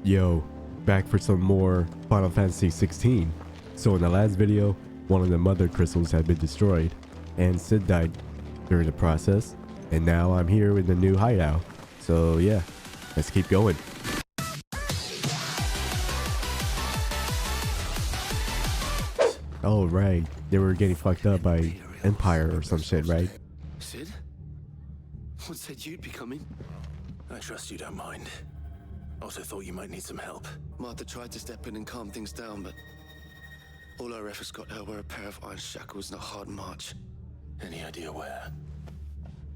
Yo, back for some more Final Fantasy 16. So in the last video, one of the mother crystals had been destroyed, and Sid died during the process, and now I'm here with the new hideout. So yeah, let's keep going. Oh right, they were getting fucked up by Empire or some shit, right? Sid? What said you'd be coming? I trust you don't mind. Also thought you might need some help. Martha tried to step in and calm things down, but all our efforts got her were a pair of iron shackles and a hard march. Any idea where?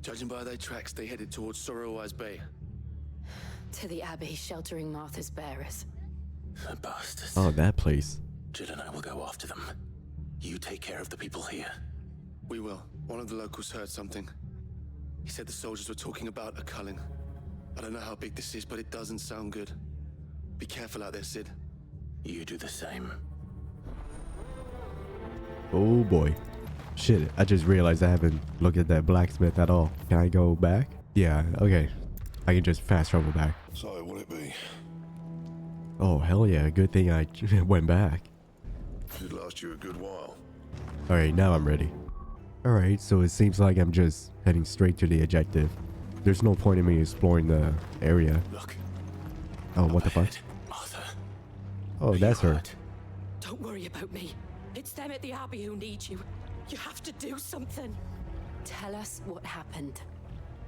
Judging by their tracks, they headed towards Sorrowwise Bay. To the Abbey sheltering Martha's bearers. The bastards. Oh, that place. Jill and I will go after them. You take care of the people here. We will. One of the locals heard something. He said the soldiers were talking about a culling. I don't know how big this is, but it doesn't sound good. Be careful out there, Sid. You do the same. Oh boy. Shit, I just realized I haven't looked at that blacksmith at all. Can I go back? Yeah, okay. I can just fast travel back. So, what'll it be? Oh, hell yeah. Good thing I went back. Should last you a good while. Alright, now I'm ready. Alright, so it seems like I'm just heading straight to the objective. There's no point in me exploring the area. Look. Oh, what the fuck? Martha. Oh, that's her. Don't worry about me. It's them at the Abbey who need you. You have to do something. Tell us what happened.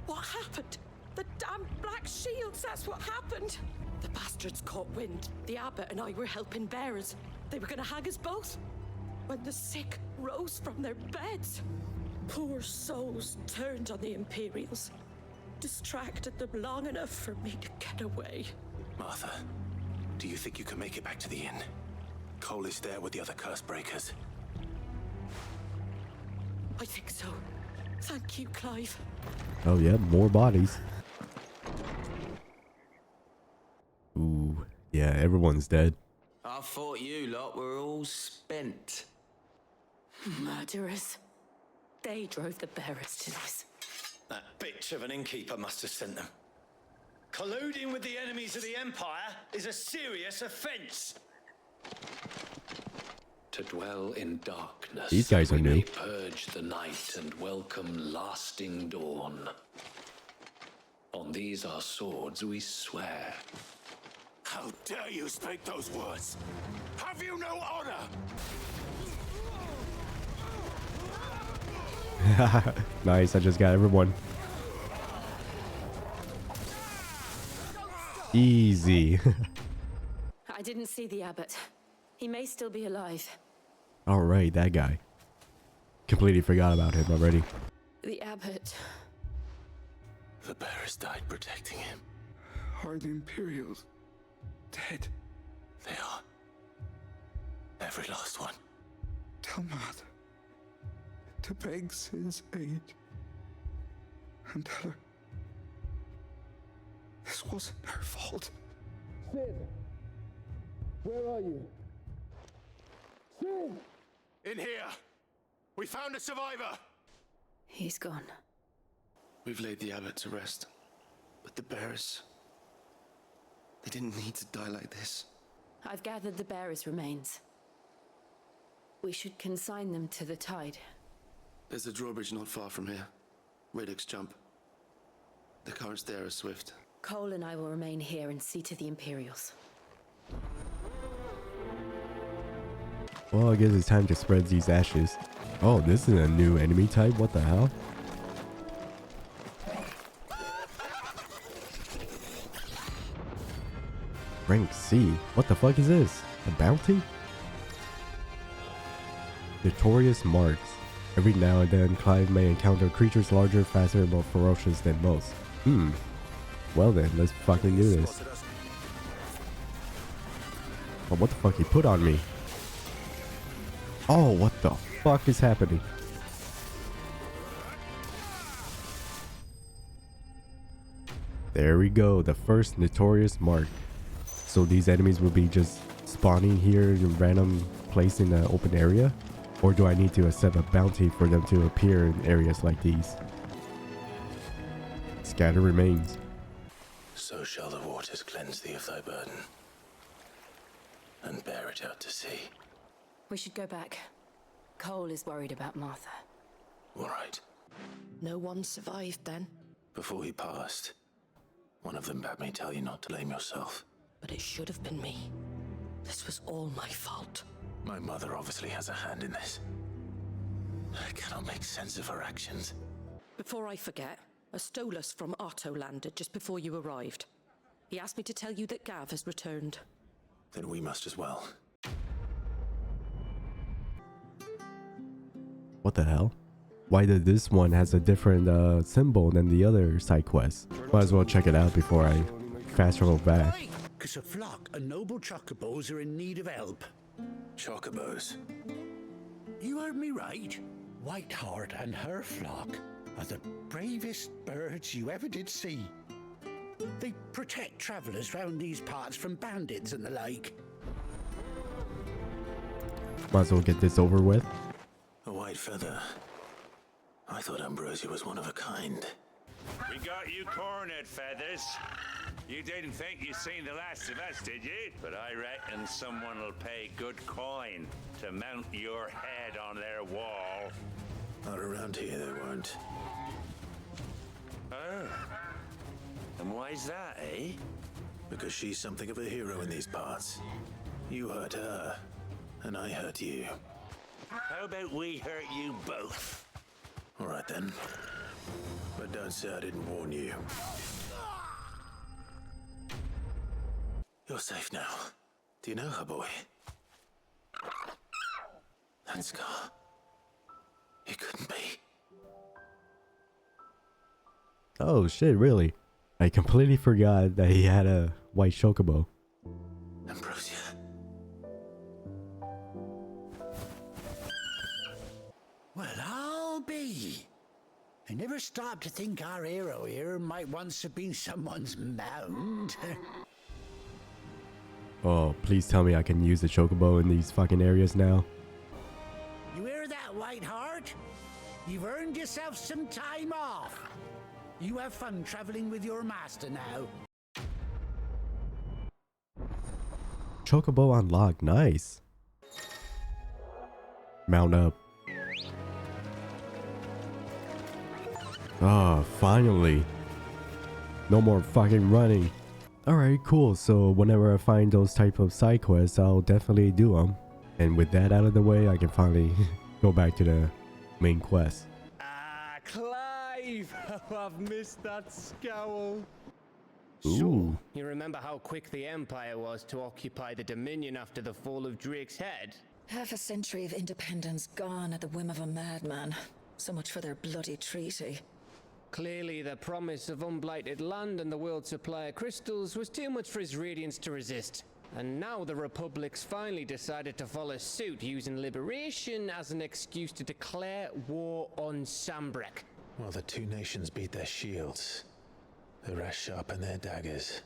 What happened? The damn black shields, that's what happened. The bastards caught wind. The abbot and I were helping bearers. They were gonna hang us both. When the sick rose from their beds, poor souls turned on the Imperials. Distracted them long enough for me to get away. Martha, do you think you can make it back to the inn? Cole is there with the other curse breakers. I think so. Thank you, Clive. Oh yeah, more bodies. Ooh, yeah, everyone's dead. I thought you lot were all spent. Murderers. They drove the bearers to this. That bitch of an innkeeper must have sent them. Colluding with the enemies of the Empire is a serious offense. To dwell in darkness. These guys are we new. may purge the night and welcome lasting dawn. On these our swords we swear. How dare you speak those words? Have you no honor? Nice, I just got everyone. Easy. I didn't see the abbot. He may still be alive. Alright, that guy. Completely forgot about him already. The abbot. The bearers died protecting him. Are the Imperials dead? They are. Every last one. Tell Martha to beg Sid's aid. And tell her this wasn't her fault. Sid! Where are you? Sid! In here! We found a survivor! He's gone. We've laid the abbot to rest. But the bearers... they didn't need to die like this. I've gathered the bearers' remains. We should consign them to the tide. There's a drawbridge not far from here. Radix jump. The currents there are swift. Cole and I will remain here and see to the Imperials. Well, I guess it's time to spread these ashes. Oh, this is a new enemy type? What the hell? Rank C. What the fuck is this? A bounty? Notorious marks. Every now and then, Clive may encounter creatures larger, faster, and more ferocious than most. Well then, let's fucking do this. Oh, what the fuck he put on me? Oh, what the fuck is happening? There we go, the first notorious mark. So these enemies will be just spawning here in a random place in the open area? Or do I need to accept a bounty for them to appear in areas like these? Scatter remains. So shall the waters cleanse thee of thy burden. and bear it out to sea. We should go back. Cole is worried about Martha. All right. No one survived then, Before he passed, one of them bade me tell you not to blame yourself. but it should have been me. This was all my fault. My mother obviously has a hand in this. I cannot make sense of her actions. Before I forget, a Stolas from Otto landed just before you arrived. He asked me to tell you that Gav has returned. Then we must as well. What the hell? Why did this one has a different symbol than the other side quests? Might as well check it out before I fast travel back. Because a flock of noble chocobos are in need of help. Chocobos. You heard me right. Whiteheart and her flock are the bravest birds you ever did see. They protect travellers round these parts from bandits and the like. Might as well get this over with. A white feather. I thought Ambrosia was one of a kind. We got you cornered, Feathers. You didn't think you'd seen the last of us, did you? But I reckon someone will pay good coin to mount your head on their wall. Not around here, they won't. Oh. And why's that, eh? Because she's something of a hero in these parts. You hurt her, and I hurt you. How about we hurt you both? All right then. But don't say I didn't warn you. You're safe now. Do you know her, boy? That scar. It couldn't be. Oh shit, really? I completely forgot that he had a white chocobo. Ambrosia. Well, I'll be. I never stopped to think our hero here might once have been someone's mount. Oh, please tell me I can use the chocobo in these fucking areas now. You hear that, Whiteheart? You've earned yourself some time off. You have fun traveling with your master now. Chocobo unlocked, nice. Mount up. Ah, finally. No more fucking running. Alright, cool. So whenever I find those type of side quests, I'll definitely do them. And with that out of the way, I can finally go back to the main quest. Ah, Clive! I've missed that scowl. Ooh. So, you remember how quick the Empire was to occupy the Dominion after the fall of Drake's Head? Half a century of independence gone at the whim of a madman. So much for their bloody treaty. Clearly, the promise of unblighted land and the world's supply of crystals was too much for his radiance to resist. And now the Republic's finally decided to follow suit, using liberation as an excuse to declare war on Sambrek. While the two nations beat their shields, the rest sharpen their daggers,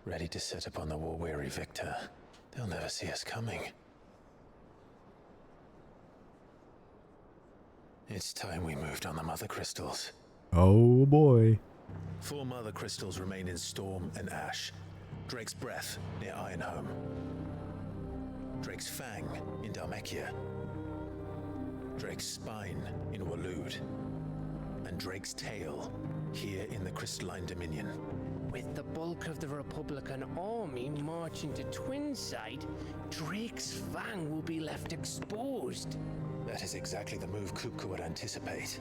ready to set upon the war-weary victor. They'll never see us coming. It's time we moved on the Mother Crystals. Oh boy. 4 Mother Crystals remain in Storm and Ash. Drake's Breath near Ironhome. Drake's Fang in Dhalmekia. Drake's Spine in Waloed. And Drake's Tail here in the Crystalline Dominion. With the bulk of the Republican army marching to Twinside, Drake's Fang will be left exposed. That is exactly the move Kupka would anticipate.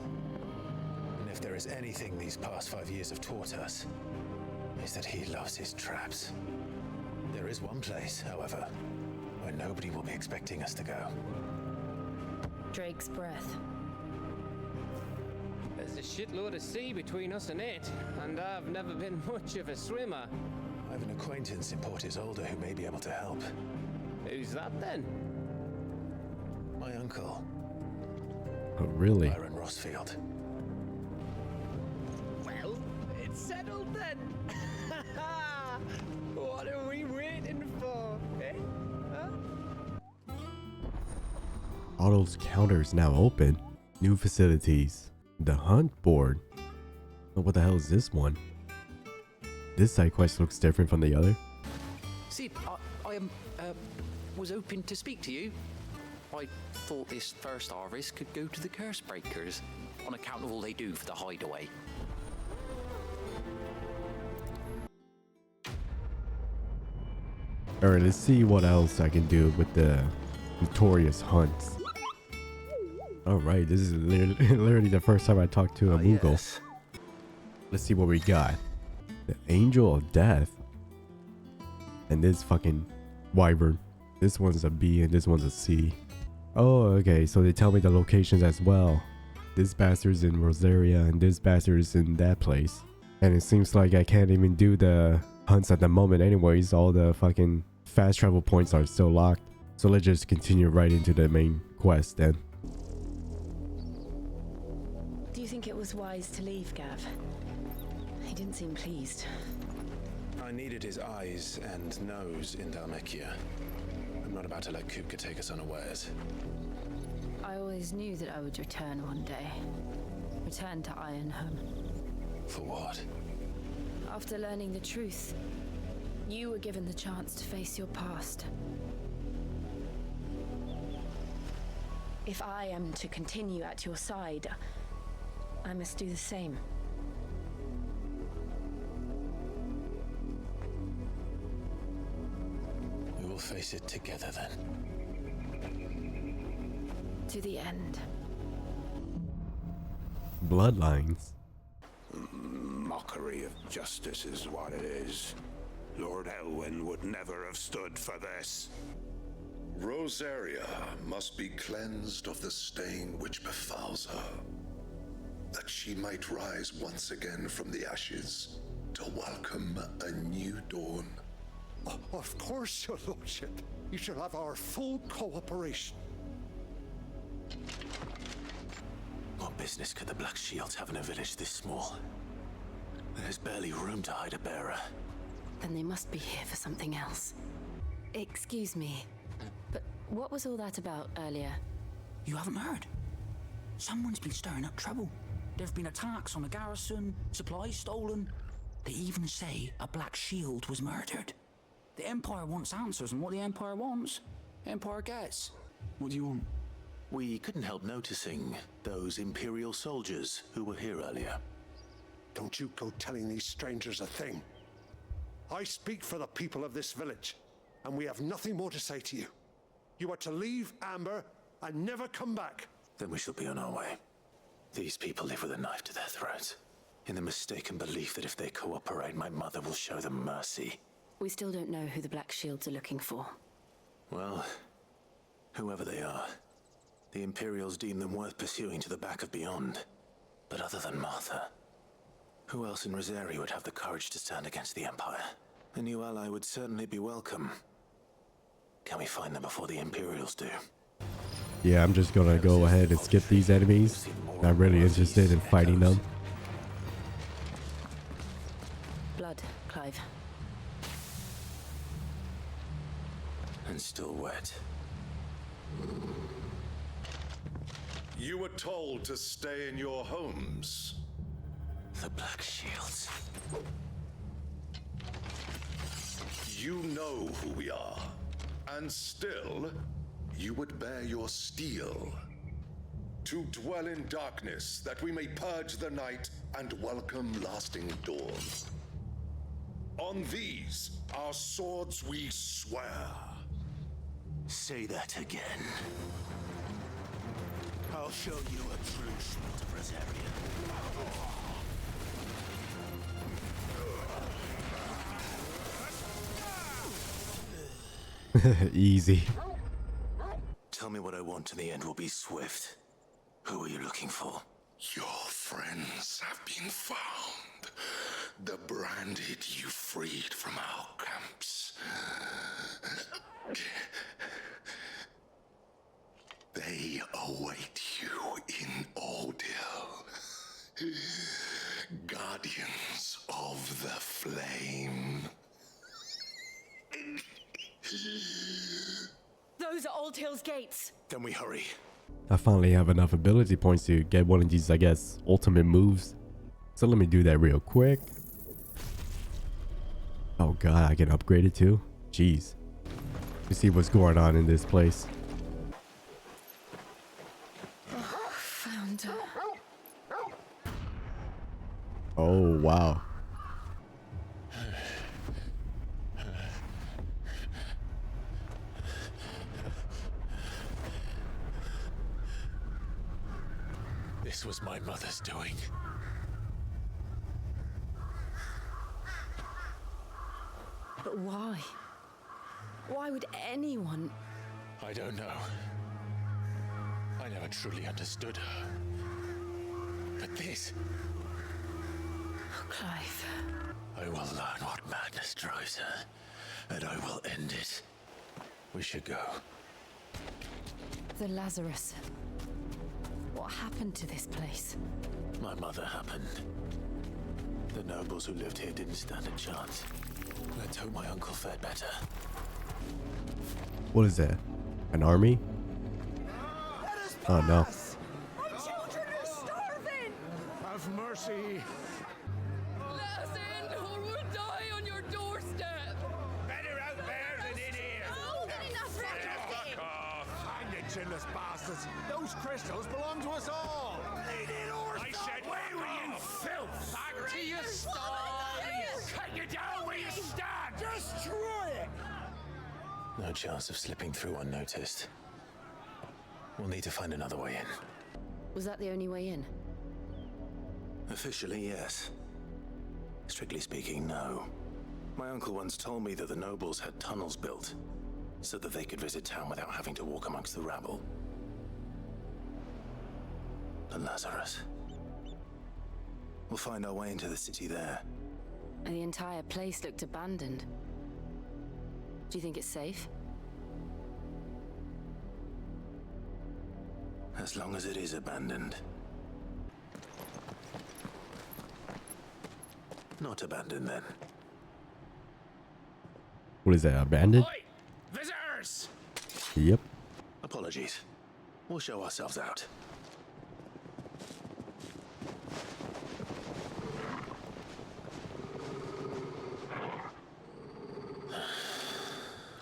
And if there is anything these past 5 years have taught us, is that he loves his traps. There is one place, however, where nobody will be expecting us to go. Drake's Breath. There's a shitload of sea between us and it, and I've never been much of a swimmer. I have an acquaintance in Port Isolde who may be able to help. Who's that then? My uncle, Oh, really? Byron Rossfield. Well, it's settled then. What are we waiting for, eh? Huh? All those counters now open. New facilities. The hunt board. Oh, what the hell is this one? This side quest looks different from the other. See, I am was hoping to speak to you. I thought this first harvest could go to the curse breakers on account of all they do for the hideaway. Alright, let's see what else I can do with the notorious hunts. Alright, this is literally the first time I talked to a Moogle. Yes. Let's see what we got. The Angel of Death. And this fucking wyvern. This one's a B and this one's a C. Oh, okay, so they tell me the locations as well. This bastard's in Rosaria and this bastard's in that place. And it seems like I can't even do the hunts at the moment anyways. All the fucking fast travel points are still locked. So let's just continue right into the main quest then. Do you think it was wise to leave, Gav? He didn't seem pleased. I needed his eyes and nose in Dhalmekia. I'm not about to let Kupka take us unawares. I always knew that I would return one day. Return to Ironhome. For what? After learning the truth, you were given the chance to face your past. If I am to continue at your side, I must do the same. We will face it together then. To the end. Bloodlines. Mockery of justice is what it is. Lord Elwyn would never have stood for this. Rosaria must be cleansed of the stain which befouls her, that she might rise once again from the ashes to welcome a new dawn. Of course, your lordship. You shall have our full cooperation. What business could the Black Shields have in a village this small? There's barely room to hide a bearer. Then they must be here for something else. Excuse me, but what was all that about earlier? You haven't heard? Someone's been stirring up trouble. There have been attacks on the garrison, supplies stolen. They even say a Black Shield was murdered. The Empire wants answers, and what the Empire wants, Empire gets. What do you want? We couldn't help noticing those Imperial soldiers who were here earlier. Don't you go telling these strangers a thing. I speak for the people of this village, and we have nothing more to say to you. You are to leave Amber and never come back. Then we shall be on our way. These people live with a knife to their throats, in the mistaken belief that if they cooperate, my mother will show them mercy. We still don't know who the Black Shields are looking for. Well, whoever they are, the Imperials deem them worth pursuing to the back of beyond. But other than Martha, who else in Rosaria would have the courage to stand against the Empire? A new ally would certainly be welcome. Can we find them before the Imperials do? Yeah, I'm just gonna go ahead and skip these enemies. Not really interested in fighting them. Blood, Clive. And still wet. You were told to stay in your homes. The Black Shields. You know who we are, and still, you would bear your steel. To dwell in darkness, that we may purge the night and welcome lasting dawn. On these, our swords we swear. Say that again. I'll show you a true shield of Rosaria. Easy. Tell me what I want and the end will be swift. Who are you looking for? Your friends have been found. The branded you freed from our camps. They await you in Ordil. Guardians of the Flame. Those are Old Hill's gates. Then we hurry. I finally have enough ability points to get one of these, I guess, ultimate moves. So let me do that real quick. Oh god, I can upgrade it too? Jeez. to see what's going on in this place. Found her. Oh, wow. This was my mother's doing. But why? Why would anyone? I don't know. I never truly understood her. But this... Oh, Clive. I will learn what madness drives her, and I will end it. We should go. The Lazarus. What happened to this place? My mother happened. The nobles who lived here didn't stand a chance. Let's hope my uncle fared better. What is that? An army? Oh no. My children are starving! Have mercy. Let us in, or we'll die on your doorstep! Better out there than in here. Fuck off. Hang it, chinless bastards. Those crystals belong to us all. I said, away with you, filth! Back to your stalls! Cut you down where you stand! Destroy it! No chance of slipping through unnoticed. We'll need to find another way in. Was that the only way in? Officially, yes. Strictly speaking, no. My uncle once told me that the nobles had tunnels built so that they could visit town without having to walk amongst the rabble. The Lazarus. We'll find our way into the city there. And the entire place looked abandoned. Do you think it's safe? As long as it is abandoned. Not abandoned, then. What is that, abandoned? Oi! Visitors! Yep. Apologies. We'll show ourselves out.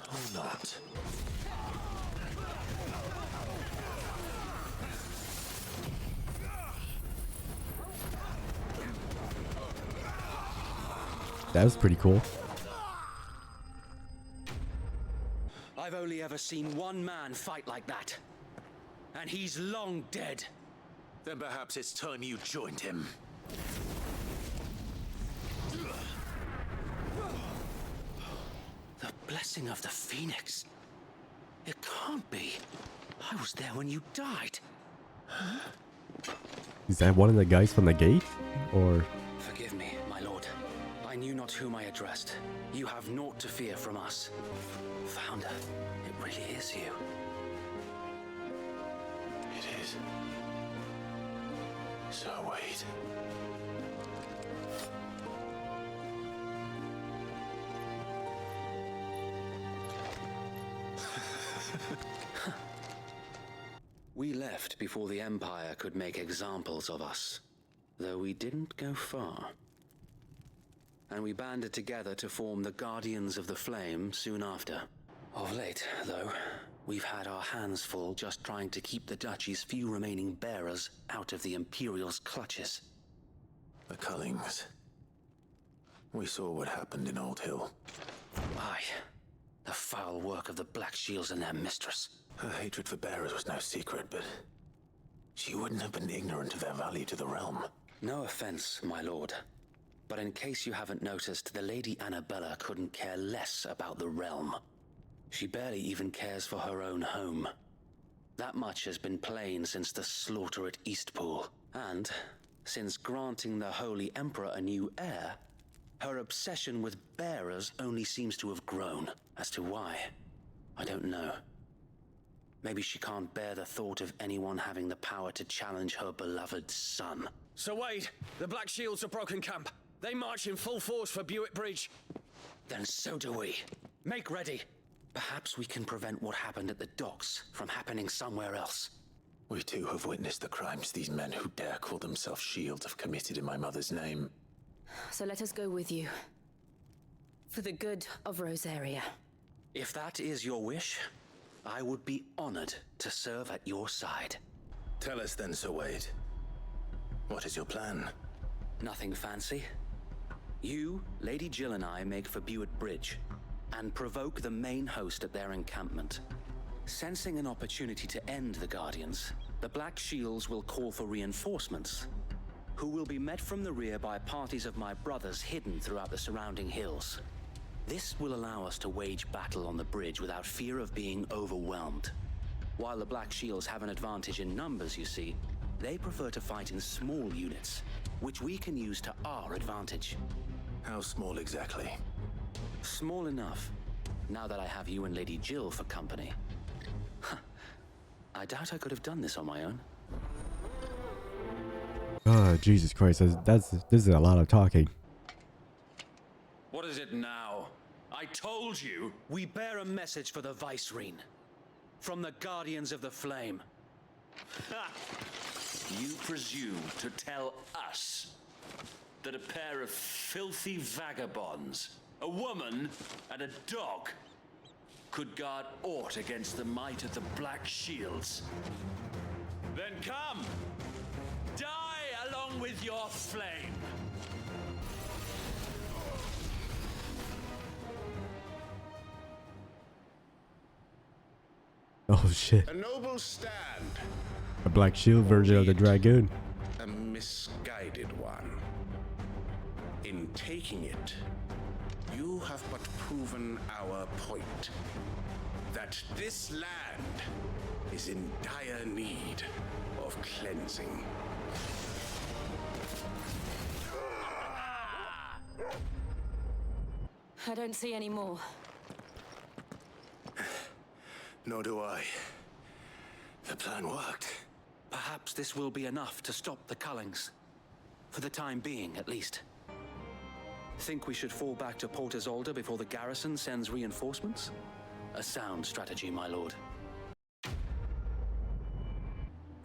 Or not. That was pretty cool. I've only ever seen one man fight like that. And he's long dead. Then perhaps it's time you joined him. The blessing of the Phoenix. It can't be. I was there when you died. Is that one of the guys from the gate? Or... Forgive me, my lord. I knew not whom I addressed. You have naught to fear from us. Founder, it really is you. It is. So wait. We left before the Empire could make examples of us, though we didn't go far. And we banded together to form the Guardians of the Flame soon after. Of late, though, we've had our hands full just trying to keep the Duchy's few remaining bearers out of the Imperial's clutches. The Cullings. We saw what happened in Old Hill. Aye. The foul work of the Black Shields and their mistress. Her hatred for bearers was no secret, but she wouldn't have been ignorant of their value to the realm. No offense, my lord. But in case you haven't noticed, the Lady Annabella couldn't care less about the realm. She barely even cares for her own home. That much has been plain since the slaughter at Eastpool. And since granting the Holy Emperor a new heir, her obsession with bearers only seems to have grown. As to why, I don't know. Maybe she can't bear the thought of anyone having the power to challenge her beloved son. Sir Wade, the Black Shields have broken camp. They march in full force for Buick Bridge. Then so do we. Make ready. Perhaps we can prevent what happened at the docks from happening somewhere else. We too have witnessed the crimes these men who dare call themselves shields have committed in my mother's name. So let us go with you. For the good of Rosaria. If that is your wish, I would be honored to serve at your side. Tell us then, Sir Wade. What is your plan? Nothing fancy. You, Lady Jill and I make for Buett Bridge and provoke the main host at their encampment. Sensing an opportunity to end the Guardians, the Black Shields will call for reinforcements, who will be met from the rear by parties of my brothers hidden throughout the surrounding hills. This will allow us to wage battle on the bridge without fear of being overwhelmed. While the Black Shields have an advantage in numbers, you see, they prefer to fight in small units, which we can use to our advantage. How small exactly? Small enough, now that I have you and Lady Jill for company. I doubt I could have done this on my own. Oh, Jesus Christ, this is a lot of talking. What is it now? I told you! We bear a message for the Vicereine. From the Guardians of the Flame. You presume to tell us that a pair of filthy vagabonds, a woman and a dog, could guard aught against the might of the Black Shields? Then come! Die along with your flame! Oh shit. A noble stand. A Black Shield version of the Dragoon. A misguided one. In taking it, you have but proven our point. That this land is in dire need of cleansing. I don't see any more. Nor do I. The plan worked. Perhaps this will be enough to stop the Cullings. For the time being, at least. Think we should fall back to Port Isolde before the garrison sends reinforcements? A sound strategy, my lord.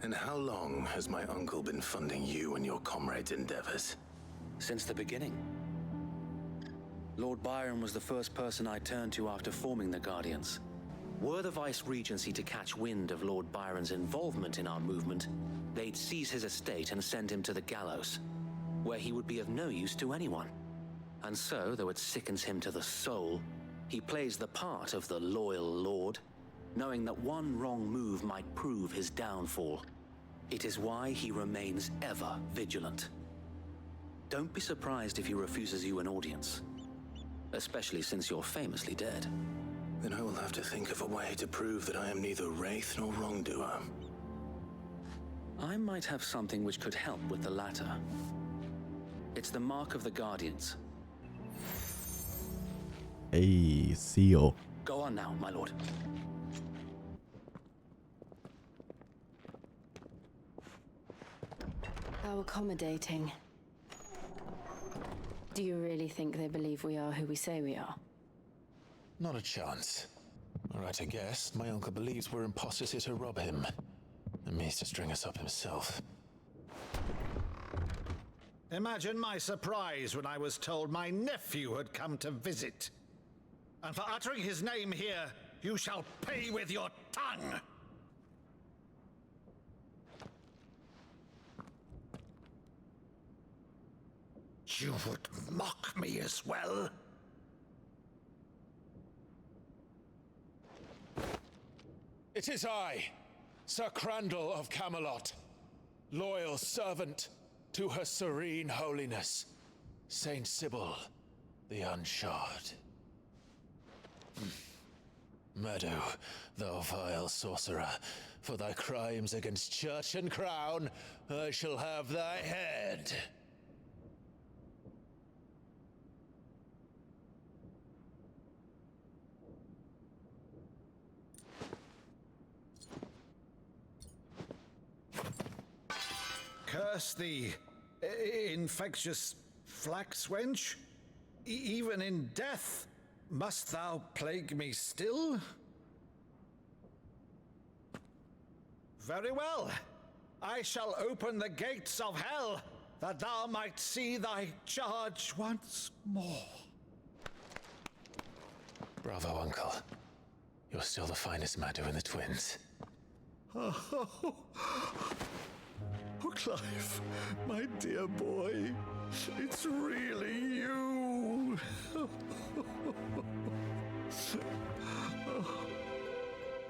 And how long has my uncle been funding you and your comrades' endeavors? Since the beginning. Lord Byron was the first person I turned to after forming the Guardians. Were the Vice-Regency to catch wind of Lord Byron's involvement in our movement, they'd seize his estate and send him to the gallows, where he would be of no use to anyone. And so, though it sickens him to the soul, he plays the part of the loyal lord, knowing that one wrong move might prove his downfall. It is why he remains ever vigilant. Don't be surprised if he refuses you an audience, especially since you're famously dead. Then I will have to think of a way to prove that I am neither wraith nor wrongdoer. I might have something which could help with the latter. It's the mark of the Guardians. A seal. Go on now, my lord. How accommodating. Do you really think they believe we are who we say we are? Not a chance. Alright, I guess. My uncle believes we're imposters here to rob him. And means to string us up himself. Imagine my surprise when I was told my nephew had come to visit. And for uttering his name here, you shall pay with your tongue! You would mock me as well? It is I, Sir Crandall of Camelot, loyal servant to her serene holiness, Saint Sybil, the Unshod. Meadow, thou vile sorcerer, for thy crimes against church and crown, I shall have thy head. Curse thee, infectious flax wench. Even in death, must thou plague me still? Very well. I shall open the gates of hell, that thou might see thy charge once more. Bravo, uncle. You're still the finest Madu in the twins. Oh, Clive, my dear boy, it's really you.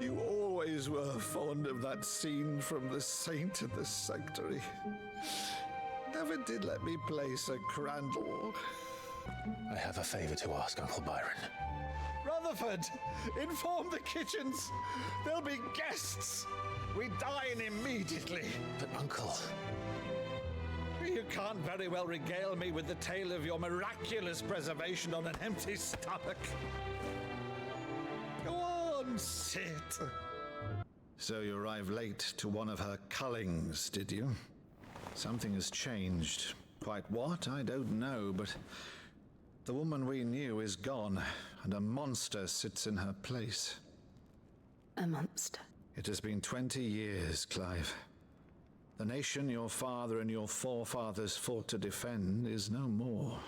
You always were fond of that scene from The Saint and the Sanctuary. Never did let me play Sir Crandall. I have a favor to ask, Uncle Byron. Rutherford, inform the kitchens. There'll be guests. We dine immediately. But, Uncle... You can't very well regale me with the tale of your miraculous preservation on an empty stomach. Go on, sit. So you arrived late to one of her cullings, did you? Something has changed. Quite what, I don't know, but the woman we knew is gone, and a monster sits in her place. A monster? It has been 20 years, Clive. The nation your father and your forefathers fought to defend is no more.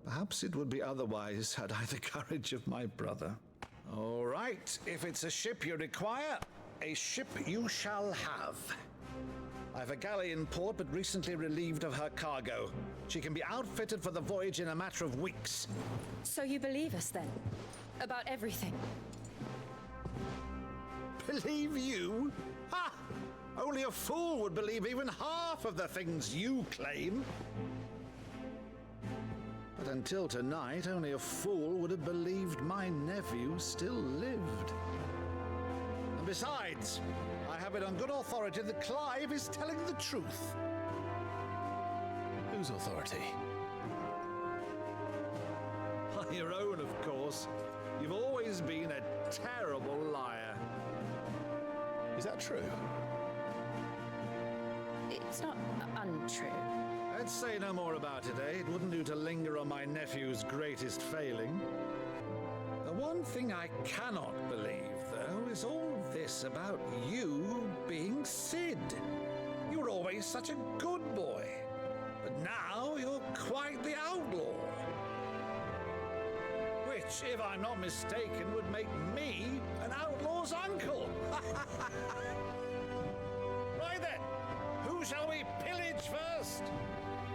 Perhaps it would be otherwise had I the courage of my brother. All right, if it's a ship you require, a ship you shall have. I've a galley in port, but recently relieved of her cargo. She can be outfitted for the voyage in a matter of weeks. So you believe us then? About everything? Believe you? Ha! Only a fool would believe even half of the things you claim. But until tonight, only a fool would have believed my nephew still lived. And besides, I have it on good authority that Clive is telling the truth. Whose authority? On your own, of course. You've always been a terrible liar. Is that true? It's not untrue. Let's say no more about it, eh? It wouldn't do to linger on my nephew's greatest failing. The one thing I cannot believe, though, is all this about you being Sid. You were always such a good boy, but now you're quite the outlaw. Which, if I'm not mistaken, would make me an outlaw's uncle. Right then, who shall we pillage first?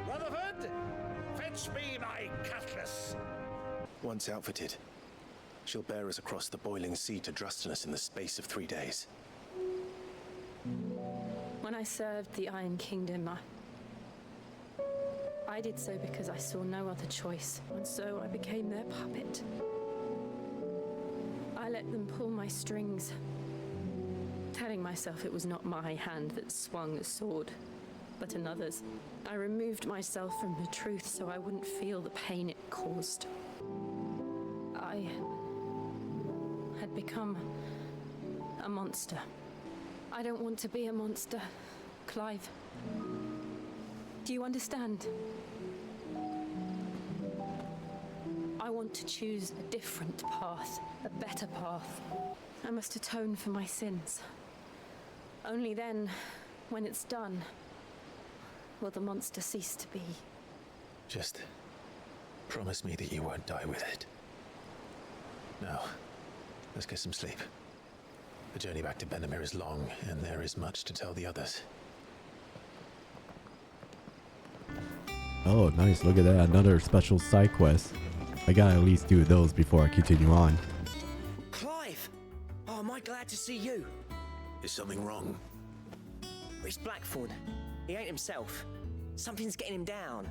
Rutherford, fetch me my cutlass. Once outfitted, she'll bear us across the boiling sea to Drustinus in the space of 3 days. When I served the Iron Kingdom, I did so because I saw no other choice, and so I became their puppet. I let them pull my strings, telling myself it was not my hand that swung the sword, but another's. I removed myself from the truth so I wouldn't feel the pain it caused. I had become a monster. I don't want to be a monster, Clive. Do you understand? I want to choose a different path, a better path. I must atone for my sins. Only then, when it's done, will the monster cease to be. Just promise me that you won't die with it. Now, let's get some sleep. The journey back to Benamir is long, and there is much to tell the others. Oh, nice. Look at that. Another special side quest. I gotta at least do those before I continue on. Clive! Oh, am I glad to see you? Is something wrong? It's Blackthorn. He ain't himself. Something's getting him down.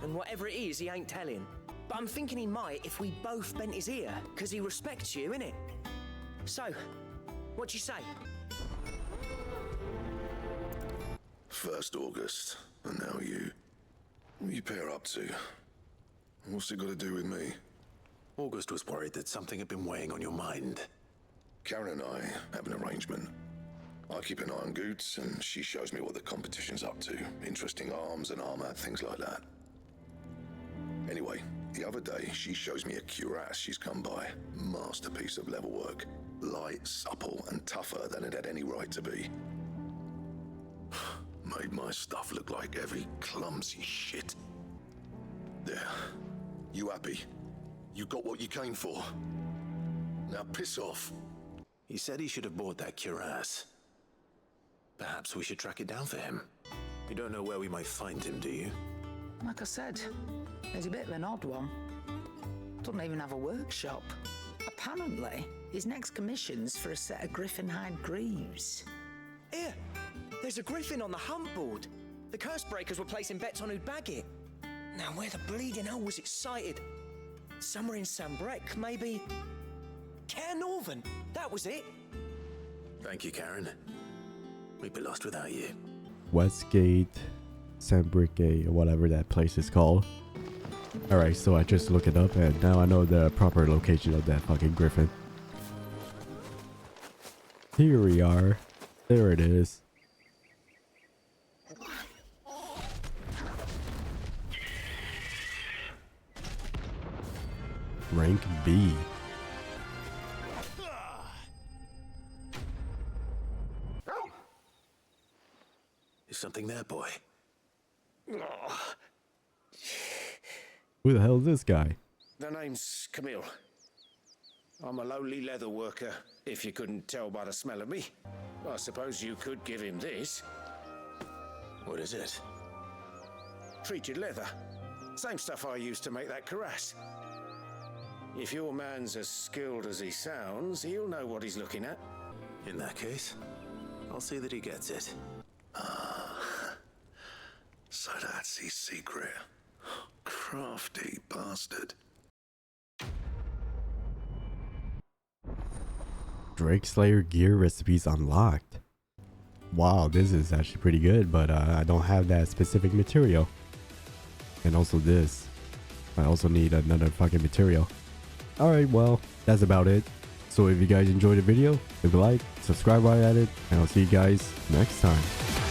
And whatever it is, he ain't telling. But I'm thinking he might if we both bent his ear, because he respects you, innit? So, what you say? 1st August, and now you. What you pair up to? What's it got to do with me? August was worried that something had been weighing on your mind. Karen and I have an arrangement. I keep an eye on Goots, and she shows me what the competition's up to. Interesting arms and armor, things like that. Anyway, the other day, she shows me a cuirass she's come by. Masterpiece of level work. Light, supple, and tougher than it had any right to be. Made my stuff look like heavy, clumsy shit. There. You happy? You got what you came for? Now piss off. He said he should have bought that cuirass. Perhaps we should track it down for him. You don't know where we might find him, do you? Like I said, he's a bit of an odd one. Doesn't even have a workshop. Apparently, his next commission's for a set of griffin hide greaves. Here, there's a griffin on the hunt board. The curse breakers were placing bets on who'd bag it. Now, where the bleeding hell was it sighted? Somewhere in Sambrec, maybe? Care Northern, that was it. Thank you, Karen. We'd be lost without you. Westgate, Sambrique, or whatever that place is called. Alright, so I just looked it up and now I know the proper location of that fucking griffin. Here we are. There it is. Rank B. Is something there, boy? Who the hell is this guy? The name's Camille. I'm a lowly leather worker, if you couldn't tell by the smell of me. I suppose you could give him this. What is it? Treated leather. Same stuff I used to make that cuirass. If your man's as skilled as he sounds, he'll know what he's looking at. In that case, I'll see that he gets it. So that's his secret. Crafty bastard. Drake Slayer gear recipes unlocked. Wow, this is actually pretty good, but I don't have that specific material. And also this. I also need another fucking material. Alright, well, that's about it. So if you guys enjoyed the video, leave a like, subscribe while at it, and I'll see you guys next time.